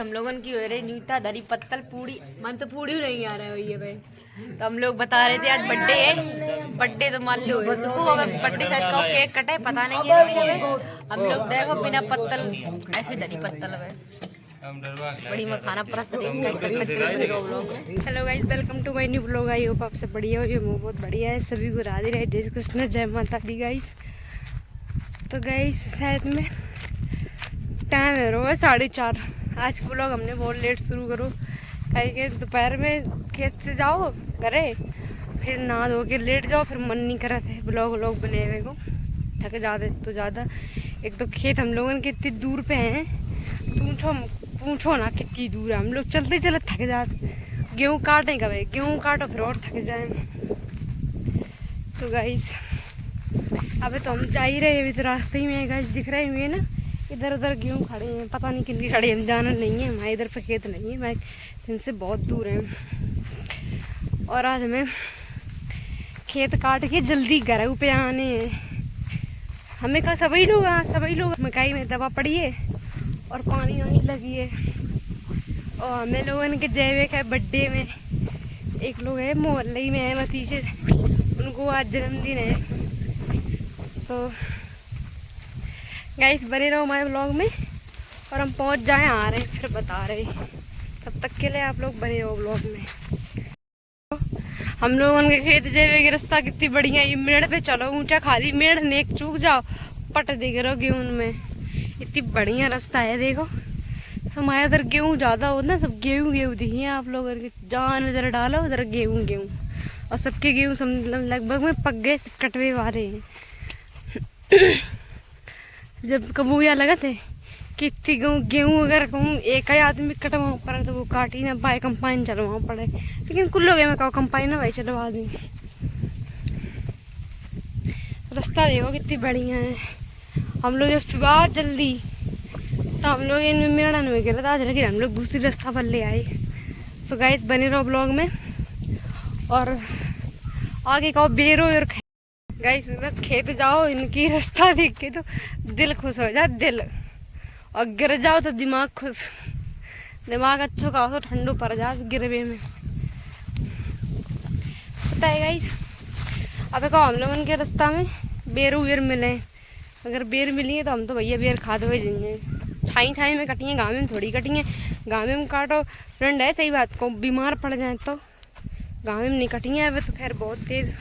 हम लोगों की हो रही न्यूता दरी पत्तल पूड़ी, मन तो पूड़ी नहीं आ रहा है भैया भाई। तो हम लोग बता रहे थे आज बर्थडे है, बर्थडे तो मान लो बर्थडे शायद का केक कटे पता नहीं है भैया। हम लोग देखो बिना पत्तल ऐसे दरी पत्तल है बड़ी मखाना प्रेस hello guys, welcome to my new blog. I hope आप सब बढ़िया हो। ये मुँह बहुत बढ़िया है, सभी को राधे राधे, जय श्री कृष्ण, जय माता दी गाइस। तो गाइस शायद में टाइम है रोज 4:30। आज का ब्लॉग हमने बहुत लेट शुरू करो कहीं दोपहर में खेत से जाओ घरे, फिर नहा धो के लेट जाओ, फिर मन नहीं करा थे ब्लॉग बने हुए को, थक जाते तो ज़्यादा। एक तो खेत हम लोगों के इतनी दूर पे हैं, पूछो ना कितनी दूर है। हम लोग चलते चलते थक जाते, गेहूँ काटें कभी, गेहूँ काटो फिर और थक जाए। सो गाइस अबे तो हम जा ही रहे हैं, अभी तो रास्ते ही में है गाइस, दिख रहे हुए ना इधर उधर गेहूँ खड़े हैं, पता नहीं किन की खड़े हैं, जाना नहीं है। हमारे इधर पे खेत नहीं है, मैं इनसे बहुत दूर है। और आज हमें खेत काट के जल्दी घर पे आने हैं। हमें कहा सभी लोग मकई में दवा पड़ी है और पानी आने लगी है। और हमें लोगों के जैविक है बर्थडे में, एक लोग है मोहल्ले में है भतीजे, उनको आज जन्मदिन है। तो गाइस बने रहो हमारे ब्लॉग में, और हम पहुंच जाए आ रहे हैं फिर बता रहे हैं। तब तक के लिए आप लोग बने रहो ब्लॉग में। हम लोगों के खेत जैवे की रास्ता कितनी बढ़िया है। ये मेड़ पे चलो, ऊंचा खाली मेड़ नेक चूक जाओ, पट दिख रहो गेहूं में, इतनी बढ़िया रास्ता है। देखो हमारे उधर गेहूँ ज़्यादा हो ना, सब गेहूँ दिखिए आप लोग, जहाँ नजर डालो उधर गेहूँ। और सबके गेहूँ सब लगभग में पक गए, सब कटवे वाले हैं। जब कबूया लगा थे कितनी गेहूँ अगर कहूँ एक ही आदमी कटवा पड़े तो वो काटी ना बाय कंपाइन चलवा पड़े, लेकिन कुल लोग मैं कहो कंपाइन ना भाई चलवा दी। रास्ता देखो कितनी बढ़िया है। हम लोग जब सुबह जल्दी तो हम लोग इनमें मेरा में गिरा था, आज लेकिन हम लोग दूसरी रास्ता पर ले आए। सो गाइस बने रहो ब्लॉग में, और आगे कहो बेरो और गाइस खेत जाओ, इनकी रास्ता देख के तो दिल खुश हो जाए दिल, और गिर जाओ तो दिमाग खुश, दिमाग अच्छा का तो ठंडू पड़ जाए गिरवे में, पता है गाइस। अब कहो हम लोग उनके रास्ता में बेर वेर मिले, अगर बेर मिली है तो हम तो भैया बेर खाते हुए जाएंगे। छाई में कटी है, गाँव में थोड़ी कटी है। गाँव में काटो फ्रेंड है, सही बात को बीमार पड़ जाए तो गाँव में नहीं कटी है। अब तो खैर बहुत तेज़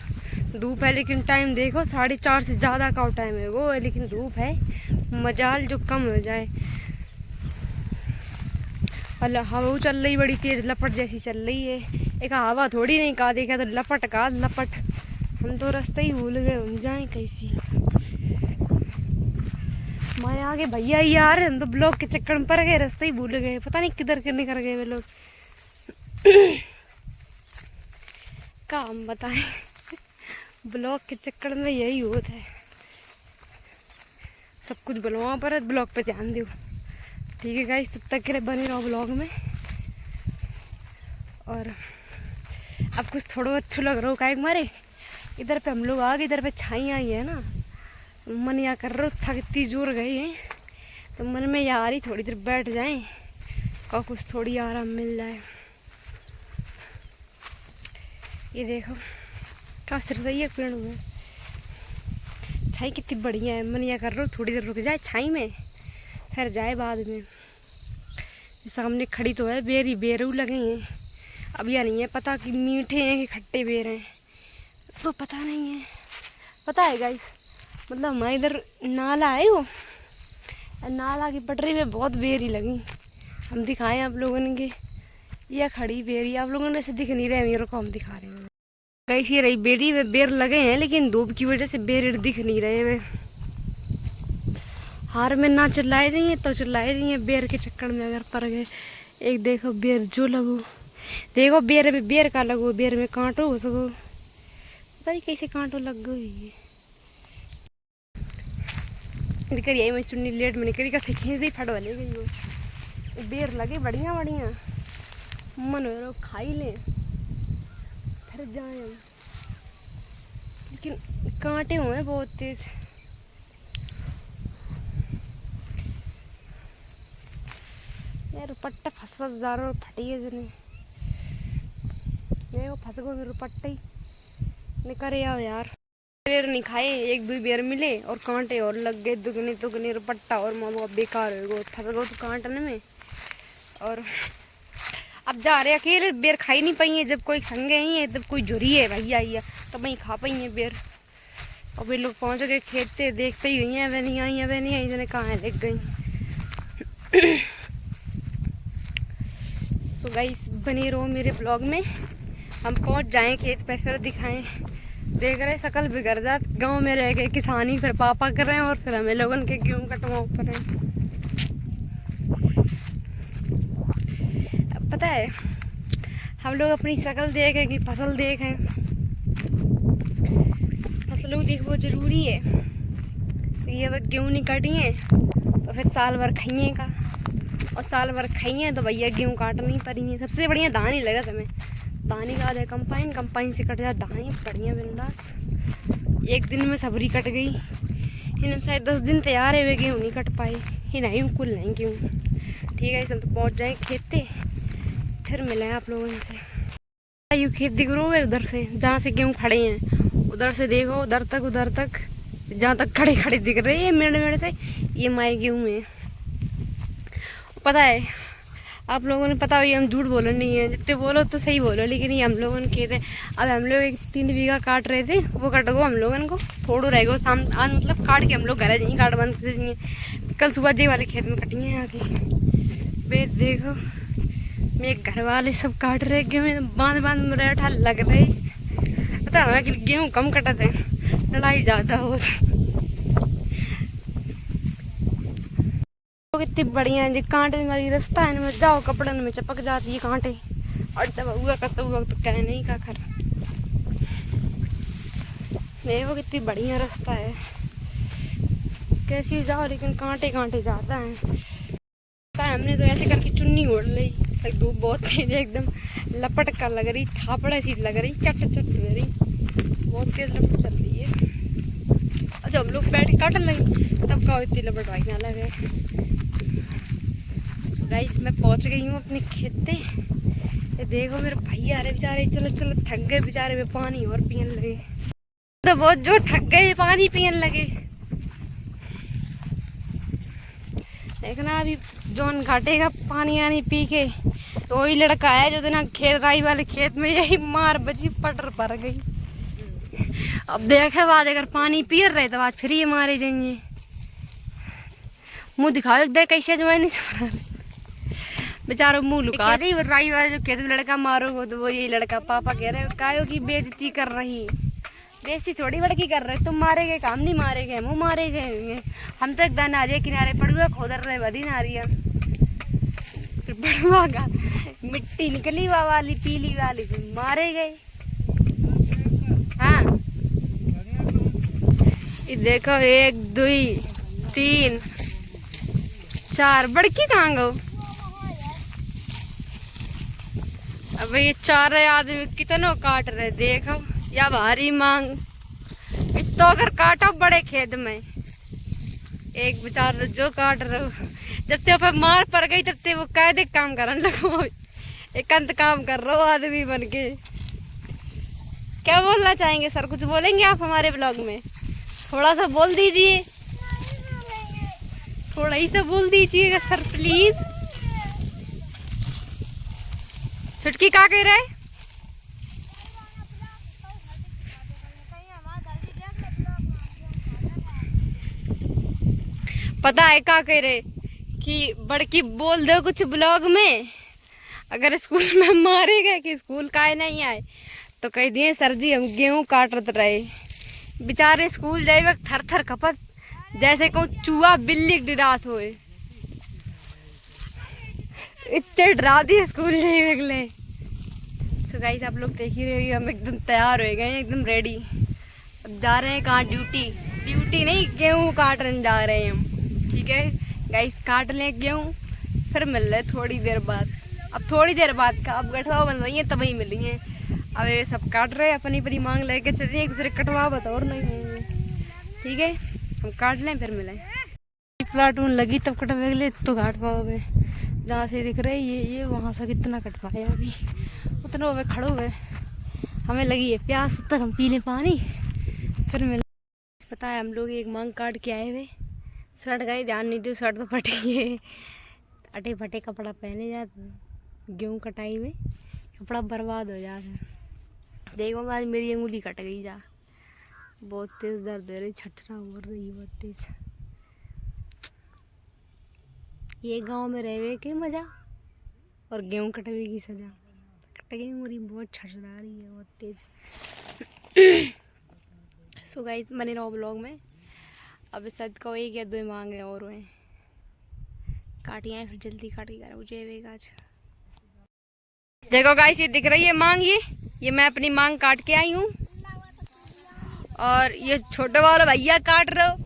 धूप है, लेकिन टाइम देखो 4:30 से ज़्यादा का टाइम है वो, लेकिन धूप है, मजाल जो कम हो जाए। अल्लाह हवा चल रही बड़ी तेज़, लपट जैसी चल रही है। एक हवा थोड़ी नहीं का देखा तो लपट का लपट, हम तो रास्ता ही भूल गए, हम जाएँ कैसी। हमारे आगे भैया ही आ रहे, हम तो ब्लॉक के चक्कर में पड़ गए, रास्ते ही भूल गए, पता नहीं किधर करने कर गए वे लोग। क्या हम बताएं, ब्लॉक के चक्कर में यही होता है, सब कुछ बुलवा पर ब्लॉग पे ध्यान दो। ठीक है गाइस, तब तक के लिए बने रहो ब्लॉग में। और अब कुछ थोड़ा अच्छा लग रहा हो का मारे, इधर पे हम लोग आ गए, इधर पे छाई आई है ना, मन या कर रहा था कितनी जोर गए हैं, तो मन में या आ रही थोड़ी देर बैठ जाएं, और कुछ थोड़ी आराम मिल जाए। ये देखो क्या सिर सही है पेड़ में, छाई कितनी बढ़िया है। मन या कर रहा थोड़ी देर रुक जाए छाई में, फिर जाए बाद में। सामने खड़ी तो है बेर ही बेरू लगे हैं, अब यह नहीं है पता कि मीठे हैं कि खट्टे बेर हैं, सो पता नहीं है। पता है गाइस, मतलब हमारे इधर नाला है, वो नाला की पटरी में बहुत बेरी लगी, हम दिखाएं आप लोगों ने कि यह खड़ी बेरी, आप लोगों ने से दिख नहीं रहे, मेरे को हम दिखा रहे हैं। गाइस ये रही बेरी में बेर लगे हैं, लेकिन धूप की वजह से बेर दिख नहीं रहे हैं। हार में ना चिल्लाए जाइए तो चिल्लाए जाइए, बेर के चक्कर में अगर पड़ गए। एक देखो बेर जो लगो, देखो बेर में बेर का लगो, बेर में कांटो हो सको, पता नहीं कैसे कांटो लग गई। निकल आई मैं चुन्नी लेट में निकली, कैसे खींच दी फट वाले गई वो बेर लगे बढ़िया बढ़िया, मन हो रहा खाई ले फिर जाए, लेकिन कांटे हुए बहुत तेज। रुपट्टा फंस जा रहा फटी है जने ये वो फंस गो मेरे रुपट्टा ही निकरे आओ यार। बेर नहीं खाए, एक दो बेर मिले और कांटे और लग गए दुगने दुगने रुपट्टा और माँ बाप बेकार हो गो फंस गो तो कांटने में। और अब जा रहे अकेले बेर खाई नहीं पाई है, जब कोई संगे ही है जब कोई जुरी है भैया आई तब वहीं खा पाई है बेर। और वे लोग पहुँच गए खेते देखते ही हुई हैं वे नहीं आई जने कहाँ लग गई। सो गाइस बने रहो मेरे ब्लॉग में, हम पहुंच जाएं खेत पे फिर दिखाएं। देख रहे शकल बिगड़ जात, गांव में रह गए किसानी फिर पापा कर रहे हैं और फिर हमें लोगन के गेहूं कटवाओ कर रहे हैं। अब पता है हम लोग अपनी शकल देखें कि फसल देखें, फसलों देख वो जरूरी है। तो ये अगर गेहूँ नहीं कटी है तो फिर साल भर खाइए का, और साल भर खाइए तो भैया गेहूँ काटनी पड़ी है। सबसे बढ़िया धान ही लगा तुम्हें, धान ही का कंपाइन से कट जाए धान ही बढ़िया बिंदास। एक दिन में सबरी कट गई, इन्हें शायद 10 दिन तैयार है वे गेहूँ नहीं कट पाए ही नहीं कुल नहीं गेहूँ। ठीक है सब तो पहुँच जाए खेते फिर मिले आप लोगों से। यू खेत दिख रहा है उधर से जहाँ से गेहूँ खड़े हैं, उधर से देखो उधर तक जहाँ तक खड़े खड़े दिख रहे हैं मेड़ से ये माए गेहूँ है। पता है आप लोगों ने पता हुई हम झूठ बोलो नहीं है, जितने बोलो तो सही बोलो, लेकिन ये हम लोगों ने खेत है। अब हम लोग एक 3 बीघा काट रहे थे, वो कट गो हम लोगों को थोड़ा रह गो शाम आज मतलब काट के हम लोग घर जाइए काट बंद से जाइए। कल सुबह जे वाले खेत में कटिए आके वे देखो मेरे घर वाले सब काट रहे गेहूँ बांध मरेठा लग रहे। पता है कि गेहूँ कम कटते हैं लड़ाई ज़्यादा हो। कितनी बढ़िया है, कांटे वाली रास्ता है ना, जाओ कपड़न में चपक जाती है कांटे और तब हुआ का सब वक्त कह नहीं का खर नहीं। वो कितनी बढ़िया रास्ता है, कैसी जाओ लेकिन कांटे जाता है। हमने तो ऐसे करके चुन्नी ओढ़ ली, धूप बहुत तेज है एकदम लपट कर लग रही, थापड़ा सी लग रही, चट मेरी बहुत तेज लपट चल रही है। जब हम लोग बैठ काट लगे तब का इतनी लपट भाई ना लगे। गाइस मैं पहुंच गई हूँ अपने खेते। ये देखो मेरे भाई आ रहे बेचारे, चलो थक गए बेचारे वे पानी और पीने लगे, तो बहुत जो थक गए पानी पीने लगे। देखना अभी जोन घाटेगा पानी आनी पी के तो वही लड़का है जो ना खेत राई वाले खेत में यही मार बची पटर पर गई। अब देखे बाद अगर पानी पी रहे तो आज फिर ये मारे जाएंगे। मुँह दिखाओ देख कैसे जमाने से बेचारो मुँह लुका रही। राई वाले जो खेत में लड़का मारोगे तो वो यही लड़का पापा कह रहे कायो की बेइज्जती कर रही, बेइज्जती थोड़ी बड़की कर रहे, तुम मारे गए काम नहीं मारे गए मुँह मारे गए। हम तो एकदम नारिया किनारे पड़ुआ खोदर रहे बदी नारिया बड़ुआ का मिट्टी निकली वाली पीली वाली मारे गए। हाँ ये देखो 1 2 3 4 बड़की कहाँ गो। अब ये 4 आदमी कितनों काट रहे देखो, या भारी मांग इतो अगर काटो बड़े खेत में एक बेचारा जो काट रहे हो जब ते ऊपर मार पड़ गई तब ते वो कायदे काम करने लगो, एक अंत काम कर रहे हो आदमी बन के। क्या बोलना चाहेंगे सर, कुछ बोलेंगे आप हमारे ब्लॉग में? थोड़ा सा बोल दीजिए, थोड़ा ही सा बोल दीजिएगा सर प्लीज। छुटकी क्या कह रहा है? पता है क्या कह रहे कि बड़की बोल दो कुछ ब्लॉग में, अगर स्कूल में मारे गए कि स्कूल का नहीं आए तो कह दिए सर जी हम गेहूँ काटत रहे। बेचारे स्कूल जाए वक्त थर थर खपत जैसे को चूहा बिल्ली डरात होए, इतने डरा दिए स्कूल जाए अगले। सो गाइस आप लोग देख ही रहे हो हम एकदम तैयार हो गए एकदम रेडी। अब जा रहे हैं कहाँ, ड्यूटी नहीं गेहूँ काटने जा रहे हैं हम। ठीक है गाइस काट लें गेहूँ फिर मिल रहे थोड़ी देर बाद। अब थोड़ी देर बाद का अब गठवा बन रही है तभी मिलेंगे। अब ये सब काट रहे अपनी अपनी मांग लेके चलिए, एक दूसरे कटवा बताओ और नहीं होंगे। ठीक है हम काट लें फिर मिलें। प्लाटून लगी तब कटवा ले तो काट पाओगे। जहाँ से दिख रहे ये वहाँ से कितना कट पाए अभी, उतना हुए खड़े हुए। हमें लगी है प्यास, तब तक हम पी लें पानी, फिर मिल। पता है हम लोग एक मांग काट के आए हुए, शर्ट का ही ध्यान नहीं दो, शर्ट तो फटी है। अटे फटे कपड़ा पहने जाते, गेहूँ कटाई में कपड़ा बर्बाद हो जाता। देखो आज मेरी अंगुली कट गई जा, बहुत तेज दर्द हो रही, छटना हो रही है बहुत तेज। ये गांव में रहवे के मजा और गेहूँ कटवे की सजा। कट गई मेरी, बहुत छटना रही है बहुत तेज। सो गाइस बने रहो ब्लॉग में। अब शायद को एक या दो मांगे और हुए काटी आए, फिर जल्दी काट के करा मुझे आज। देखो गाइस ये दिख रही है मांग, ये मैं अपनी मांग काट के आई हूँ। और ये छोटे वाला भैया काट रहे हो,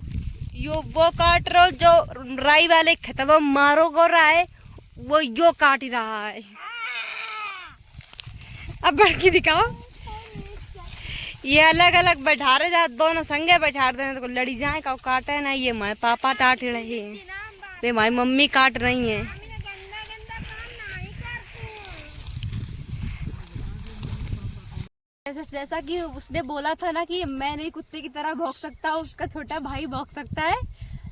यो वो काट रहे हो जो राई वाले खतम मारो को रहा है, वो यो काट ही रहा है। अब बड़की दिखाओ, ये अलग अलग बैठा रहे जा, दोनों संगे बैठा रहे तो लड़ी जाए का काटे ना। ये माए पापा काट रहे हैं, वे माई मम्मी काट रही हैं। जैसा कि उसने बोला था ना कि मैं नहीं कुत्ते की तरह भौंक सकता, उसका छोटा भाई भौंक सकता है।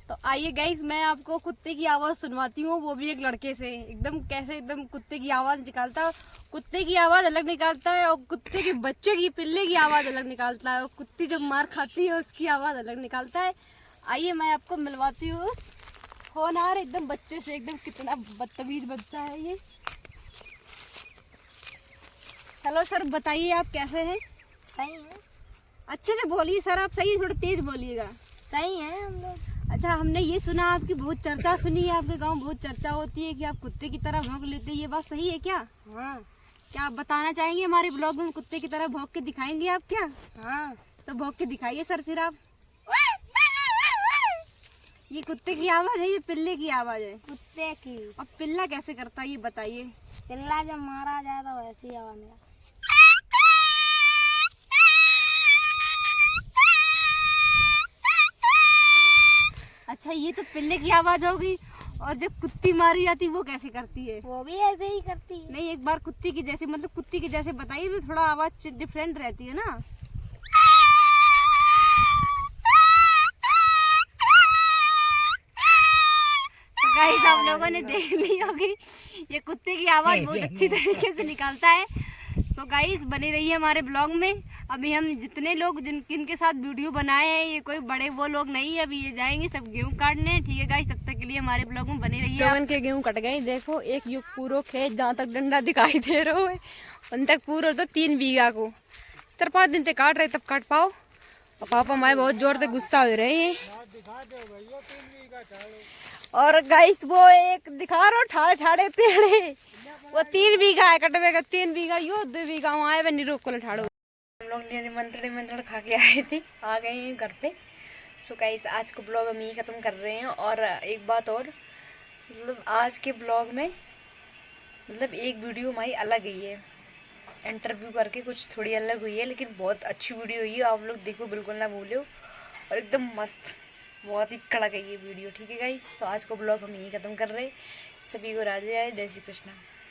तो आइए गाइस मैं आपको कुत्ते की आवाज़ सुनवाती हूँ, वो भी एक लड़के से। एकदम कैसे एकदम कुत्ते की आवाज़ निकालता है, कुत्ते की आवाज़ अलग निकालता है और कुत्ते के बच्चे की पिल्ले की आवाज़ अलग निकालता है, और कुत्ती जब मार खाती है उसकी आवाज़ अलग निकालता है। आइए मैं आपको मिलवाती हूँ होनहार एकदम बच्चे से। एकदम कितना बदतमीज बच्चा है ये। हेलो सर, बताइए आप कैसे हैं? सही है। अच्छे से बोलिए सर, आप सही थोड़ा तेज बोलिएगा। सही है हम लोग। अच्छा, हमने ये सुना आपकी बहुत चर्चा सुनी है, आपके गांव बहुत चर्चा होती है कि आप कुत्ते की तरह भौंक लेते हैं, ये बात सही है क्या? हाँ। क्या आप बताना चाहेंगे हमारे ब्लॉग में कुत्ते की तरह भौंक के दिखाएंगे आप क्या? हाँ। तो भौंक के दिखाइए सर फिर आप। ये कुत्ते की आवाज़ है, ये पिल्ले की आवाज़ है? कुत्ते की। अब पिल्ला कैसे करता है ये बताइए। पिल्ला जब मारा जाए तो वैसी आवाज निकलती। अच्छा, ये तो पिल्ले की आवाज़ होगी, और जब कुत्ती मारी जाती वो कैसे करती है? वो भी ऐसे ही करती है। नहीं, एक बार कुत्ती की जैसे, मतलब कुत्ती की जैसे बताइए, तो थोड़ा आवाज़ डिफरेंट रहती है ना। तो गाइस आप लोगों ने देख ली होगी, ये कुत्ते की आवाज़ बहुत अच्छी तरीके से निकालता है। सो गाइस बने रहिए हमारे ब्लॉग में। अभी हम जितने लोग जिनके साथ वीडियो बनाए हैं, ये कोई बड़े वो लोग नहीं है, अभी ये जाएंगे सब गेहूं काटने। ठीक है गाइस, तब तक के लिए हमारे ब्लॉग में बने रहिए। लोगन के गेहूं कट गए, देखो एक युग पूरा खेत जहाँ तक डंडा दिखाई दे रहा है उन तक पूरा तो 3 बीघा को 4-5 दिन से काट रहे, तब काट पाओ। और पापा माए बहुत जोर से गुस्सा हो रहे हैं। और गाइस वो एक दिखा रहा ठाड़े ठाड़े पेड़े, वो 3 बीघा है कटवे का, 3 बीघा यो 2 बीघा वहाँ है, निरोक को ठाड़ो। हम लोग ने निमंत्रण खा के आए थे, आ गए हैं घर पे। सो गाइस आज को ब्लॉग हम यही ख़त्म कर रहे हैं। और एक बात और, मतलब आज के ब्लॉग में मतलब एक वीडियो हमारी अलग हुई है, इंटरव्यू करके कुछ थोड़ी अलग हुई है, लेकिन बहुत अच्छी वीडियो हुई है। आप लोग देखो, बिल्कुल ना भूलो, और एकदम मस्त, बहुत ही कड़क है ये वीडियो। ठीक है गाइस, तो आज को ब्लॉग हम यही ख़त्म कर रहे हैं। सभी को राधे राधे, जय श्री कृष्णा।